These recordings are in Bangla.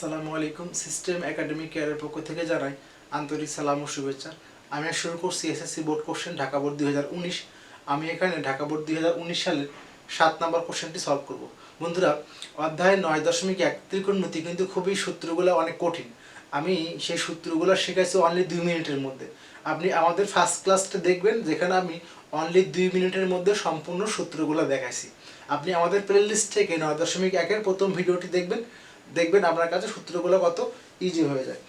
আসসালামু আলাইকুম। সিস্টেম একাডেমিক কেয়ারের পক্ষ থেকে জানাই আন্তরিক সালাম ও শুভেচ্ছা। আমি শুরু করছি SSC board question Dhaka board 2019। আমি এখানে ঢাকা বোর্ড 2019 সালের 7 নম্বর কোশ্চেনটি সলভ করব। বন্ধুরা, অধ্যায় 9.1 ত্রিকোণমিতি কিন্তু খুবই সূত্রগুলো অনেক কঠিন। আমি সেই সূত্রগুলো শেখাইছি অনলি 2 মিনিটের মধ্যে। আপনি আমাদের ফার্স্ট ক্লাসটা দেখবেন, যেখানে আমি অনলি 2 মিনিটের মধ্যে সম্পূর্ণ সূত্রগুলো দেখাইছি। আপনি আমাদের প্লে লিস্ট থেকে 9.1-এর প্রথম ভিডিওটি দেখবেন আপনার কাছে সূত্রগুলো কত ইজি হয়ে যায়।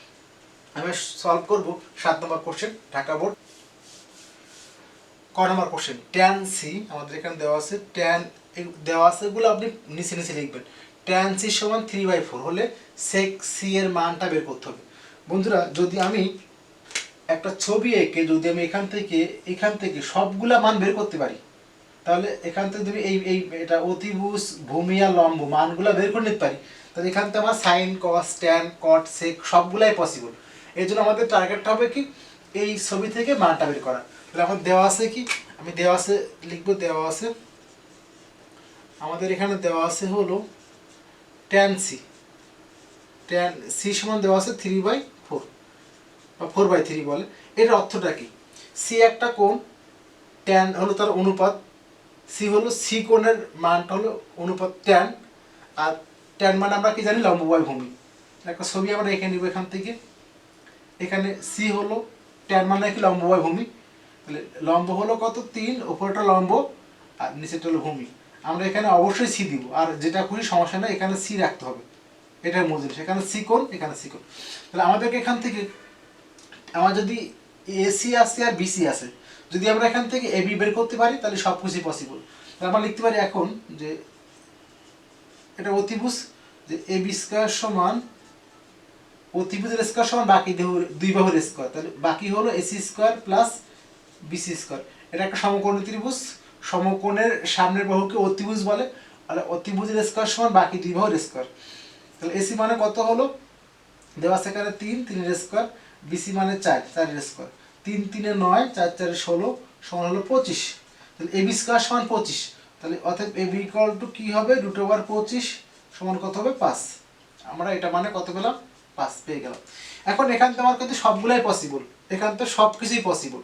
আমি সলভ করব 7 নম্বর কোশ্চেন ঢাকা বোর্ড। ক নম্বর কোশ্চেন, ট্যান সি আমাদের এখানে দেওয়া আছে। ট্যান দেওয়া আছে এগুলো আপনি নিচে নিচে লিখবেন। ট্যান সি সমান 3/4 হলে সেক সি এর মানটা বের করতে হবে। বন্ধুরা, যদি আমি একটা ছবি এঁকে যদি আমি এখান থেকে সবগুলা মান বের করতে পারি, তাহলে এখান থেকে যদি এই এটা অতিভুজ, ভূমি আর লম্ব মানগুলো বের করে নিতে পারি, তাহলে এখান থেকে আমার সাইন, কস, ট্যান, কট, সেক সবগুলাই পসিবল। এই জন্য আমাদের টার্গেটটা হবে কি, এই ছবি থেকে মানটা বের করা। তাহলে আমার দেওয়া আছে কি, আমি দেওয়া আছে লিখবো। দেওয়া আছে আমাদের এখানে দেওয়া আছে হলো ট্যান সি। ট্যান সি সমান দেওয়া আছে 3/4 বা 4/3 বলে। এর অর্থটা কি, সি একটা কোণ, ট্যান হলো তার অনুপাত, সি হলো সি কোণের মানটা হলো অনুপাত ট্যান, আর ট্যান মানে আমরা কি জানি, লম্ব বাই ভূমি। একটা ছবি আমরা এঁকে নিব এখান থেকে। এখানে সি হলো ট্যান মানে কি, লম্ব বাই ভূমি। তাহলে লম্ব হলো কত, 3, উপরটা লম্ব আর নিচেটা হলো ভূমি। আমরা এখানে অবশ্যই সি দিব, আর যেটা খুবই সমস্যা না, এখানে সি রাখতে হবে, এটার মূল জিনিস। এখানে সি কোণ, এখানে সি কোণ। তাহলে আমাদেরকে এখান থেকে আমার যদি এসি আছে আর বিসি আছে, যদি আমরা এখান থেকে এবি বের করতে পারি, তাহলে সব কিছুই পসিবল। তাহলে আমরা লিখতে পারি এখন যে এটা অতিভুজ, যে এবি স্কয়ার সমান অতিভুজের স্কয়ার সমান বাকি দুই বাহুর স্কয়ার। তাহলে বাকি হলো AC square plus BC square. এটা একটা সমকোণী ত্রিভুজ। সমকোণের সামনের বাহুকে অতিভুজ বলে। আর অতিভুজের স্কয়ার সমান বাকি দুই বাহুর স্কয়ার। তাহলে এসি মানে কত হলো, দেওয়া আছে এখানে 3, 3-এর স্কয়ার। বিসি মানে 4, 4-এর স্কয়ার। 3 3-এ 9, 4 4-এ 16 সমান হলো 25। তাহলে এবি স্কয়ার সমান 25। তাহলে অতএব এবি ইকুয়াল টু কি হবে, √25 সমান কত হবে, 5। আমরা এটা মানে কত পেলাম, 5 পেয়ে গেলাম। এখন এখান থেকে আমার কিন্তু সবগুলাই পসিবল, এখান থেকে সব কিছুই পসিবল।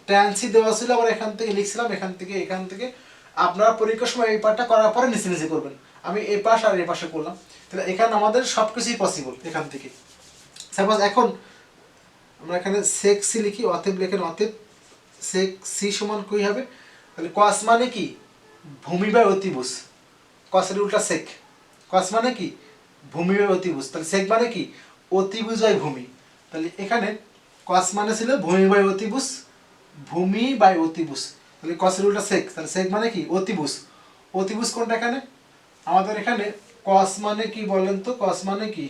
ট্যান সি দেওয়া ছিল, আবার এখান থেকে লিখছিলাম, এখান থেকে আপনারা পরীক্ষার সময় এই পার্টটা করার পরে নিচে নিচে করবেন। আমি এই পাশ আর এই পাশে করলাম। তাহলে এখানে আমাদের সব কিছুই পসিবল এখান থেকে। সাপোজ এখন আমরা এখানে সেক সি লিখি, অতএব লেখেন অতএব সেক সি সমান কই হবে, তাহলে কস মানে কি, ভূমি বাই অতিভুজ। কসের উল্টা সেক। কস মানে কি, ভূমি বাই অতিভুজ। তাহলে সেক মানে কি, অতিভুজ বাই ভূমি। তাহলে এখানে কস মানে ছিল ভূমি বাই অতিভুজ, ভূমি বাই অতিভুজ। তাহলে কসের উল্টা সেক, তাহলে সেক মানে কি, অতিভুজ। অতিভুজ কোনটা এখানে আমাদের, এখানে কস মানে কি বলেন তো, কস মানে কি,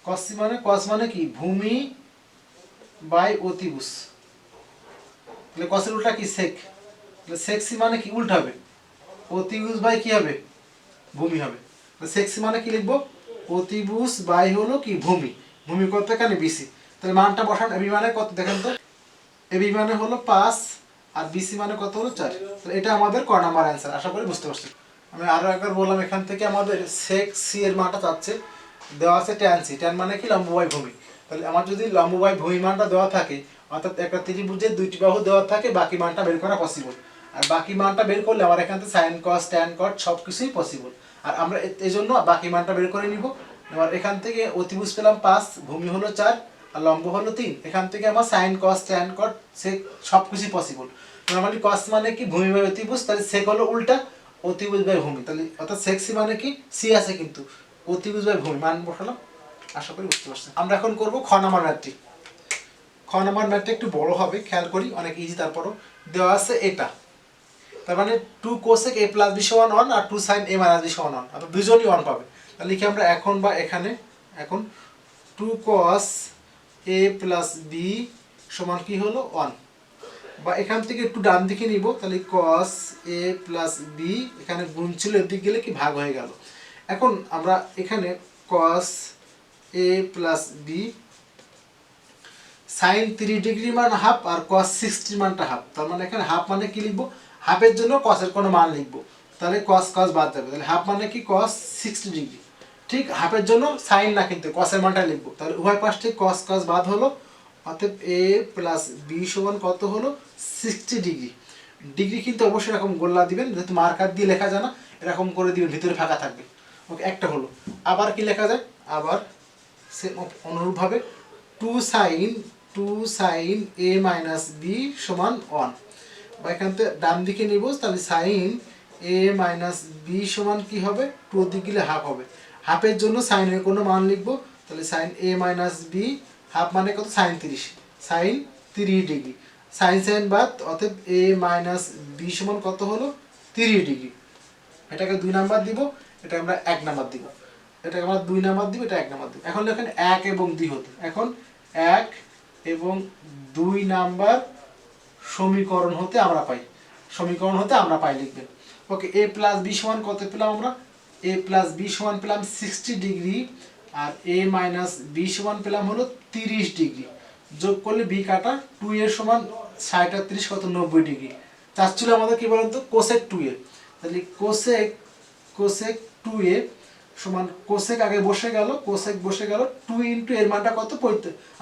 কস মানে কি, ভূমি বাই অতিভুজ। তাহলে কসের উল্টা কি, সেক। তাহলে সেক সি মানে কি, উল্টা হবে, অতিভুজ বাই কি হবে, ভূমি হবে। তাহলে সেক সি মানে কি লিখবো, অতিভুজ বাই হলো কি, ভূমি। ভূমি কত এখানে, বিসি। তাহলে মানটা বসান। এবি মানে কত দেখেন তো, এবি মানে হলো 5 আর বিসি মানে কত হলো 4। তাহলে এটা আমাদের ক নাম্বার অ্যান্সার। আশা করি বুঝতে পারছি। আমি আরো একবার বললাম, এখান থেকে আমাদের সেক সি এর মানটা চাচ্ছে। দেওয়া আছে ট্যান সি, ট্যান মানে কি, লম্ব বাই ভূমি। তাহলে আমার যদি লম্ব বাই ভূমি মানটা দেওয়া থাকে, অর্থাৎ একটা ত্রিভুজের দুইটি বাহু দেওয়া থাকে, বাকি মানটা বের করা পসিবল। আর বাকি মানটা বের করলে আমার এখান থেকে সাইন, কস, ট্যান, কট সব কিছুই পসিবল। আর আমরা এই জন্য বাকি মানটা বের করে নিব। এবার এখান থেকে অতিভুজ পেলাম 5, ভূমি হলো 4 আর লম্ব হলো 3। এখান থেকে আমার সাইন, কস, ট্যান, কট, সেক সব কিছুই পসিবল। নর্মালি কস মানে কি, ভূমি বাই অতিভুজ। তাহলে সেক হলো উল্টা, অতিভুজ বাই ভূমি। তাহলে অর্থাৎ সেক সি মানে কি, সি আছে কিন্তু অতিভুজ বাই ভূমি, মান বসালাম। আশা করি বুঝতে পারছেন। আমরা এখন করব খ নাম্বার ম্যাথটি। খ নাম্বার ম্যাথটা একটু বড় হবে, খেয়াল করি, অনেক ইজি। তারপরও দেওয়া আছে এটা, তার মানে 2 cosec a প্লাস বি সমান 1 আর 2 sin a মাইনাস বি সমান 1, অর্থাৎ দুজনই 1 পাবে। তাহলে লিখি আমরা এখন, বা এখানে এখন 2 cos a প্লাস বি সমান কি হলো 1, বা এখান থেকে একটু ডান দিকে নিব। তাহলে cos a প্লাস বি, এখানে গুণ ছিল, এদিকে গেলে কি ভাগ হয়ে গেল। এখন আমরা এখানে cos a plus B sine 3 degree মান হাফ আর cos 60 মানটা হাফ। তার মানে এখানে হাফ মানে কি লিখবো, হাফের জন্য cos এর কোনো মান লিখবো। তাহলে cos cos বাদ যাবে। তাহলে হাফ মানে কি, cos 60 ডিগ্রি। ঠিক হাফের জন্য সাইন না কিন্তু কসের মানটা লিখবো, তাহলে উভয় পাশ থেকে কস কস বাদ হলো, অতএব এ প্লাস বি সমান কত হলো 60 ডিগ্রি। ডিগ্রি কিন্তু অবশ্যই এরকম গোল্লা দিবেন, যেহেতু মার্কার দিয়ে লেখা যায় না এরকম করে দিবেন, ভিতরে ফাঁকা থাকবে। ওকে, একটা হলো। আবার কি লেখা যায়, আবার সেম অনুরূপভাবে two sign A minus B সমান 1, বা এখান থেকে ডান দিকে নিব, তাহলে সাইন এ মাইনাস বি সমান কি হবে, টু দিক গেলে হাফ হবে। হাফের জন্য সাইনের কোনো মান লিখবো, তাহলে sine A minus B half মানে কত, sine 30, sine 30 degree. Sine sine বাদ, অতএব এ মাইনাস বি সমান কত হলো 30 ডিগ্রি। এটাকে 2 নাম্বার দিব, এটা আমরা 1 নাম্বার দিব, এটাকে আমরা 2 নাম্বার দিব, এটা 1 নাম্বার দিব। এখন দেখেন 1 এবং 2 হতো, এখন 1 এবং 2 নাম্বার সমীকরণ হতে আমরা পাই লিখবেন। ওকে, এ প্লাস বি সমান কত পেলাম আমরা, এ প্লাস বি সমান পেলাম 60 degree, R A minus B সমান পেলাম হলো 30 ডিগ্রি। যোগ করলে বি কাটা, 2 এর সমান 60 আর 30 কত, 90 ডিগ্রি। চাচ্ছিল আমাদের কি বলেন তো, কোসেক 2a, তাহলে কোসেক 2a সমান, কোসেক আগে বসে গেল, 2 ইন্টু এর মানটা কত,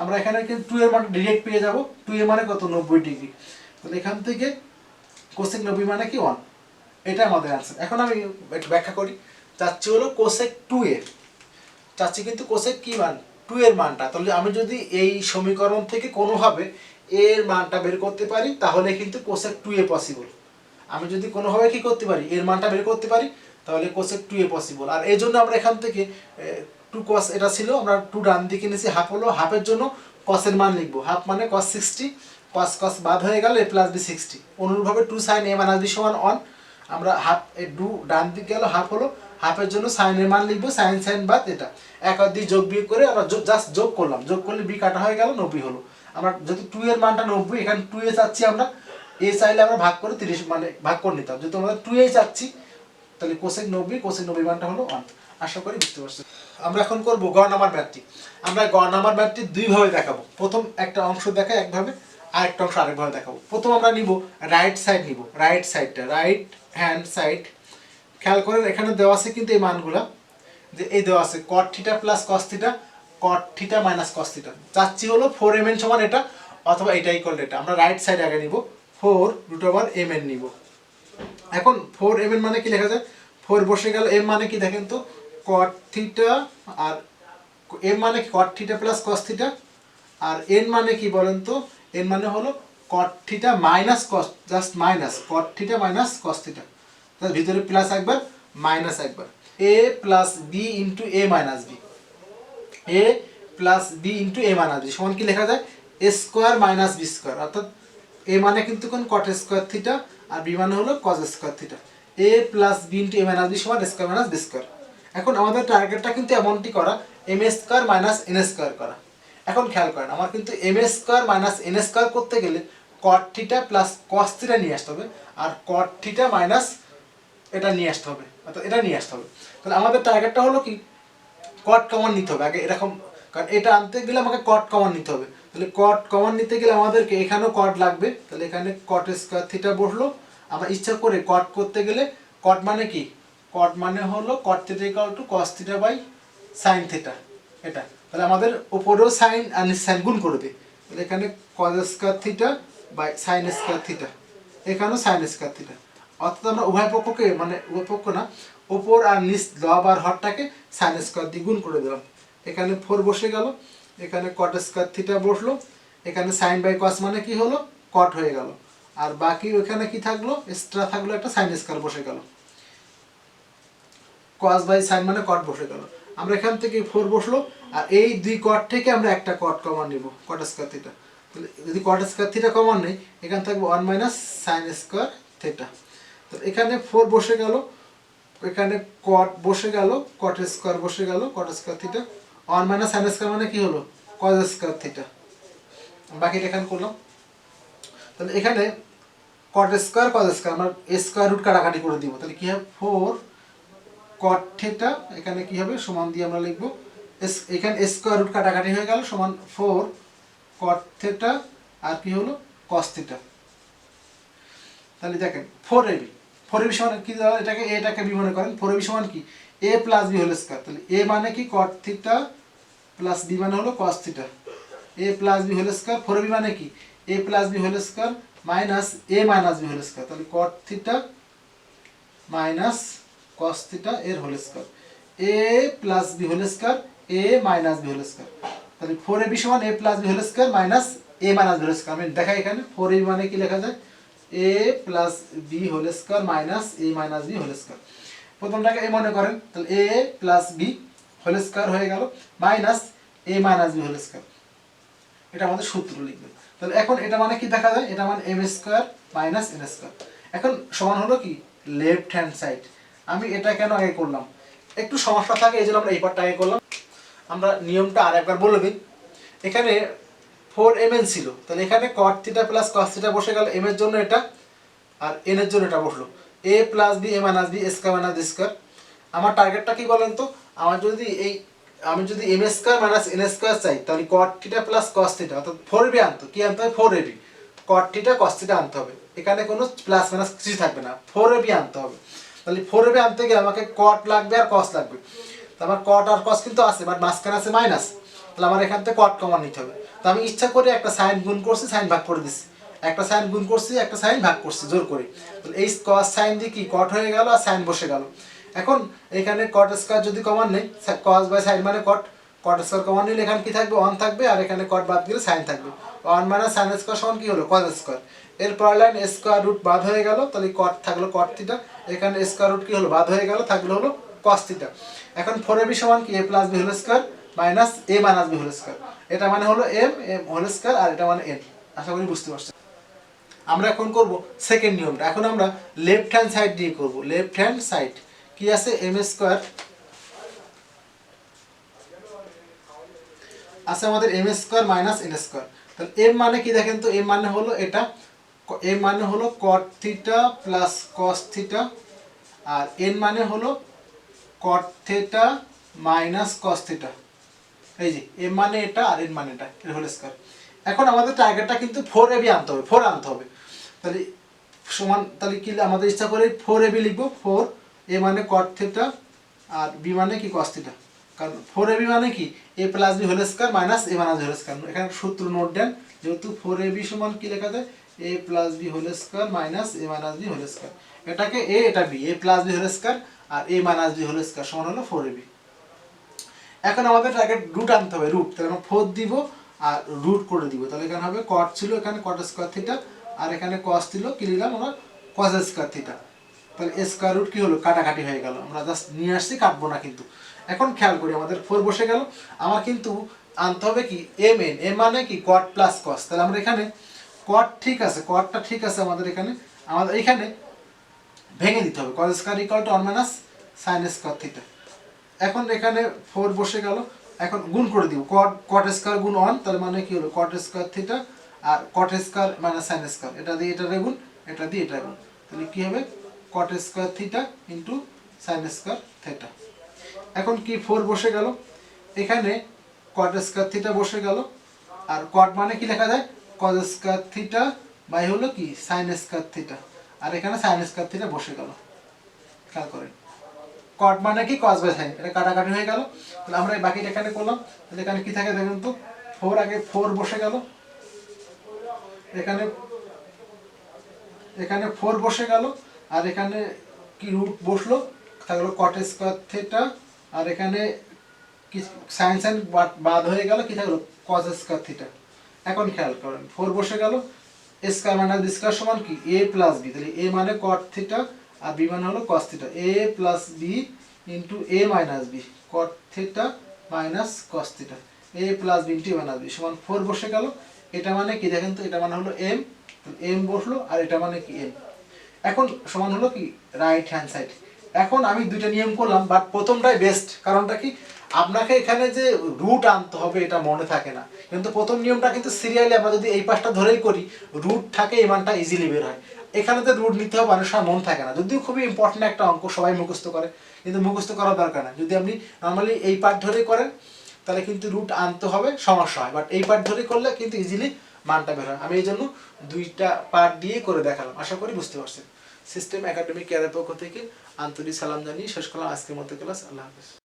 আমরা এখানে কিন্তু 2 এর মানটা ডিরেক্ট পেয়ে যাব, 2 এর মানে কত, 90 ডিগ্রি। তাহলে এখান থেকে কোসেক 90 মানে কি 1, এটা আমাদের অ্যান্সার। এখন আমি একটু ব্যাখ্যা করি, চাচ্ছি হলো কোসেক 2a, চাচ্ছি কিন্তু কোসেক কি মান, 2 এর মানটা। তাহলে আমি যদি এই সমীকরণ থেকে কোনোভাবে এর মানটা বের করতে পারি, তাহলে কিন্তু কোসেক 2a পসিবল। আমি যদি কোনোভাবে কি করতে পারি, এর মানটা বের করতে পারি, তাহলে কোসেক 2a পসিবল। আর এই জন্য আমরা এখান থেকে 2 cos এটা ছিল, আমরা 2 ডান দিকে নিয়েছি, হাফ হলো, হাফের জন্য কসের মান লিখবো, হাফ মানে cos 60, cos cos বাদ হয়ে গেল, a প্লাস বি 60। অনুরূপভাবে 2 sin a মাইনাস বি সমান 1, আমরা হাফ 2 ডান দিকে গেল, হাফ হলো, হাফের জন্য সাইন এর মান লিখবো, সাইন বাদ এটা 1 আর 2 যোগ বিয়োগ করে আমরা জাস্ট যোগ করলাম, যোগ করলে বি কাটা হয়ে গেল, 90 হলো। আমরা যেহেতু 2 এর মানটা 90, এখানে 2 এ চাচ্ছি আমরা, এ চাইলে আমরা ভাগ করে 30 মানে ভাগ করে নিতাম, যেহেতু আমরা 2 এ চাচ্ছি, তাহলে কোসেক 90 মানটা হলো 1। আশা করি বুঝতে পারছেন। আমরা এখন করব গ নাম্বার ম্যাথটি। আমরা গ নাম্বার ম্যাথটি দুই ভাবে দেখাবো, প্রথম একটা অংশ দেখাই একভাবে, আরেকটা অংশ আরেকভাবে দেখাবো। প্রথম আমরা নিব রাইট সাইড, নিব রাইট সাইডটা, রাইট হ্যান্ড সাইড। খেয়াল করেন এখানে দেওয়া আছে কিন্তু এই মানগুলা, যে এই দেওয়া আছে cot theta plus cos theta, cot theta minus cos theta. চাচ্ছি হলো 4mn সমান এটা, অথবা এটাই করলে এটা। আমরা রাইট সাইড আগে নিব, 4√mn নিব। এখন 4mn মানে কি লেখা যায়, 4 বসে গেল, m মানে কি দেখেন তো, cot থিটা, আর m মানে কি cot theta plus cos theta, আর n মানে কি বলেন তো, n মানে হলো cot theta minus cos, just minus cot theta minus cos theta, তার ভিতরে প্লাস একবার মাইনাস একবার। a plus B into A minus B, A plus B into A minus B সমান কি লেখা যায়, A square minus B square. অর্থাৎ এ মানে কিন্তু কোন কট স্কোয়ার থিটা, আর বি মানে হলো cos square theta. A plus B into A minus B সমান স্কোয়ার মাইনাস বি স্কোয়ার। এখন আমাদের টার্গেটটা কিন্তু এমনটি করা, M A square minus N square করা। এখন খেয়াল করেন, আমার কিন্তু M A square minus N square করতে গেলে cot theta plus cos theta নিয়ে আসতে হবে, আর কট থিটা মাইনাস এটা নিয়ে আসতে হবে, অর্থাৎ এটা নিয়ে আসতে হবে। তাহলে আমাদের টার্গেটটা হলো কি, কট কমন নিতে হবে আগে এরকম, কারণ এটা আনতে গেলে আমাকে কট কমন নিতে হবে। তাহলে কট কমন নিতে গেলে আমাদেরকে এখানেও কট লাগবে, তাহলে এখানে কট স্কোয়ার থিটা বসলো। আমরা ইচ্ছা করে কট করতে গেলে, কট মানে কি, কট মানে হলো cot theta equal to cos theta by sine theta, এটা। তাহলে আমাদের উপরেও সাইন আর সাইন গুণ করবে, তাহলে এখানে cos square theta by sine square theta, এখানেও সাইন স্কোয়ার থিটা। অর্থাৎ আমরা উভয় পক্ষকে, মানে উভয় পক্ষ না, উপর আর নিচ লব আর হরটাকে সাইন স্কোয়ার দিয়ে গুণ করে দিলাম। এখানে 4 বসে গেল, এখানে কট স্কোয়ার থিটা বসলো, এখানে সাইন বাই কস মানে কি হলো, কট হয়ে গেল, আর বাকি ওখানে কি থাকলো, এক্সট্রা থাকলো একটা সাইন স্কোয়ার বসে গেল, কস বাই সাইন মানে কট বসে গেল। আমরা এখান থেকে 4 বসলো, আর এই দুই কট থেকে আমরা একটা কট কমন নিব, কট স্কোয়ার থিটা। তাহলে যদি কট স্কোয়ার থিটা কমন নেই, এখানে থাকবে 1 মাইনাস সাইন স্কোয়ার থিটা। তো এখানে 4 বসে গেল, এখানে কট বসে গেল, কট স্কোয়ার বসে গেল, কট square theta. 1 minus sine square মানে কি হলো, কজ স্কোয়ার থিটা। বাকিটা এখানে করলাম। তাহলে এখানে কট স্কোয়ার কজ স্কোয়ার আমরা স্কোয়ার রুট কাটাকাটি করে দিব, তাহলে কি হবে 4 কট থিটা, এখানে কি হবে সমান দিয়ে আমরা লিখবো, এখানে স্কোয়ার রুট কাটাকাটি হয়ে গেল সমান 4 কট থিটা, আর কি হলো কস থিটা। তাহলে দেখেন 4ab সমান কি, এটাকে বি মনে করেন, 4ab সমান কি, A plus B whole square, তাহলে এ মানে কি কট থিটা প্লাস বি মানে হলো cos theta, A plus B whole square, 4ab মানে কি A plus B whole square minus A minus B whole square, তাহলে cot theta minus cos theta এর whole square, A plus B whole square A minus B whole square, তাহলে 4ab সমান A plus B whole square minus A minus B whole square. আমি দেখাই এখানে 4ab মানে কি লেখা যায় A plus B whole square minus A minus B whole square. প্রথমটাকে এ মনে করেন, তাহলে এ প্লাস বি হোল স্কয়ার হয়ে গেল minus A minus B whole square, এটা আমাদের সূত্র লিখবে। তাহলে এখন এটা মানে কি দেখা যায়, এটা মানে M square minus N square. এখন সমান হলো কি লেফট হ্যান্ড সাইড। আমি এটা কেন আগে করলাম, একটু সমস্যা থাকে এই জন্য আমরা এই পার্টটা আগে করলাম। আমরা নিয়মটা আর একবার বলে দিই। এখানে 4mn ছিল, তাহলে এখানে cot theta plus cos theta বসে গেল এম এর জন্য এটা, আর এন এর জন্য এটা বসলো A plus B A minus B square minus B square. আমার টার্গেটটা কি বলেন তো, আমি যদি M square minus N square চাই, তাহলে cot theta plus cos theta অর্থাৎ 4ab আনতে কি আনতে হবে 4ab, cot theta cos theta আনতে হবে, এখানে কোনো প্লাস মাইনাস কিছু থাকবে না, 4ab আনতে হবে। তাহলে 4ab আনতে গেলে আমাকে cot লাগবে আর cos লাগবে, তো আমার cot আর cos কিন্তু আছে, বাট মাঝখানে আছে মাইনাস, তাহলে আমার এখান থেকে cot কমন নিতে হবে। তো আমি ইচ্ছা করে একটা সাইন গুণ করছি, সাইন ভাগ করে দিচ্ছি, একটা সাইন গুণ করছি একটা সাইন ভাগ করছি জোর করে, তাহলে এই cos সাইন দিয়ে কি cot হয়ে গেল আর সাইন বসে গেল। এখন এখানে cot স্কয়ার যদি কমন নেই, cos বাই সাইন মানে cot, cot স্কয়ার কমন নিলে এখানে কি থাকবে 1 থাকবে, আর এখানে cot বাদ দিলে সাইন থাকবে, 1 মাইনাস সাইন স্কয়ার সমান কি হলো cos স্কয়ার। এর পরের লাইন স্কয়ার রুট বাদ হয়ে গেল, তাহলে cot থাকলো cot থিটা, এখানে স্কয়ার রুট কি হলো বাদ হয়ে গেল, থাকলো হলো cos থিটা। এখন 4ab সমান কি a plus B whole square minus A minus B whole square, এটা মানে হলো এম এম হোল স্কয়ার আর এটা মানে এন। আশা করি বুঝতে পারছেন। আমরা এখন করব সেকেন্ড নিয়মটা, এখন আমরা লেফট হ্যান্ড সাইড দিয়ে করব। লেফট হ্যান্ড সাইড কি আছে এম স্কয়ার আছে আমাদের M square minus N square, তাহলে এম মানে কি দেখেন তো, এম মানে হলো এটা, এম মানে হলো cot theta plus cos theta, আর এন মানে হলো cot theta minus cos theta. এই যে এম মানে এটা আর এন মানে এটা, এর হোল স্কয়ার। এখন আমাদের টার্গেটটা কিন্তু 4ab আনতে হবে, 4 আনতে হবে, তাহলে সমান, তাহলে কি আমাদের ইচ্ছা করে 4ab লিখবো, 4 এ মানে cot থিটা আর বি মানে কি cos থিটা, কারণ 4ab মানে কি A plus B whole square minus A minus whole square. এখানে সূত্র নোট দেন, যেহেতু 4ab সমান কি লেখা যায় A plus B whole square minus A minus B whole square, এটাকে এ এটা B, A plus B whole square আর A minus B whole square সমান হলো 4ab। এখন আমাদের টার্গেট রুট আনতে হবে, রুট, তাহলে আমরা 4 দিব আর রুট করে দিব, তাহলে এখানে হবে cot ছিল এখানে cot স্কয়ার থিটা, আর এখানে cos ছিল কি লিখলাম আমরা cos স্কয়ার থিটা, তাহলে স্কয়ার রুট কি হলো কাটাকাটি হয়ে গেল, আমরা জাস্ট নিয়ে আসছি কাটবো না কিন্তু। এখন খেয়াল করি আমাদের 4 বসে গেল, আমার কিন্তু আনতে হবে কি এম এন, এম মানে কি cot প্লাস cos, তাহলে আমরা এখানে cot ঠিক আছে, cotটা ঠিক আছে আমাদের এখানে ভেঙে দিতে হবে, cos square equal to 1 minus sin square theta. এখন এখানে 4 বসে গেল, এখন গুণ করে দিব cot স্কয়ার গুণ 1, তাহলে মানে কি হলো cot স্কয়ার থিটা আর cot square minus sin square, এটা দিয়ে এটা গুণ, এটা দিয়ে এটা গুণ, তাহলে কি হবে cot square theta into sin square theta. এখন কি 4 বসে গেল, এখানে cot স্কয়ার থিটা বসে গেল, আর cot মানে কি লেখা যায় cos স্কয়ার থিটা বাই হলো কি sin স্কয়ার থিটা, আর এখানে sin স্কয়ার থিটা বসে গেল। খেয়াল করেন cot মানে কি cos বাই sin, এটা কাটাকাটি হয়ে গেল, তাহলে আমরা এই বাকিটা এখানে করলাম, তাহলে এখানে কি থাকে দেখুন তো 4 আগে 4 বসে গেল, এখানে 4 বসে গেল, আর এখানে কি রুট বসলো, থাকলো cot স্কয়ার থিটা, আর এখানে কি sin sin বাদ হয়ে গেল, কি থাকলো cos স্কয়ার থিটা। এখন খেয়াল করেন 4 বসে গেল, স্কয়ার মাইনাস বি স্কয়ার সমান কি a প্লাস বি, তাহলে a মানে cot থিটা আর বি মানে হলো cos theta, a plus B into a minus B cot theta minus cos theta, a plus B into a minus B সমান 4 বসে গেল। এটা মানে কি দেখেন তো, এটা মানে হলো m, m বসলো, আর এটা মানে কি m। এখন সমান হলো কি রাইট হ্যান্ড সাইড। এখন আমি দুইটা নিয়ম করলাম, বাট প্রথমটাই বেস্ট, কারণটা কি আপনাকে এখানে যে রুট আনতে হবে এটা মনে থাকে না, কিন্তু প্রথম নিয়মটা কিন্তু সিরিয়ালি আমরা যদি এই পাশটা ধরেই করি রুট থাকে, এই মানটা ইজিলি বের হয়। এখানে তো রুট নিতে হবে মানুষের মন থাকে না, যদিও খুবই ইম্পর্টেন্ট একটা অঙ্ক, সবাই মুখস্থ করে, কিন্তু মুখস্থ করার দরকার না। যদি আপনি নর্মালি এই পার্ট ধরেই করেন তাহলে কিন্তু রুট আনতে হবে সমস্যা হয়, বাট এই পার্ট ধরে করলে কিন্তু ইজিলি মানটা বের হয়। আমি এই জন্য দুইটা পার্ট দিয়ে করে দেখালাম, আশা করি বুঝতে পারছেন। সিস্টেম একাডেমিক কেয়ারের পক্ষ থেকে আন্তরিক সালাম জানিয়ে শেষ করলাম আজকের মতো ক্লাস। আল্লাহ হাফেজ।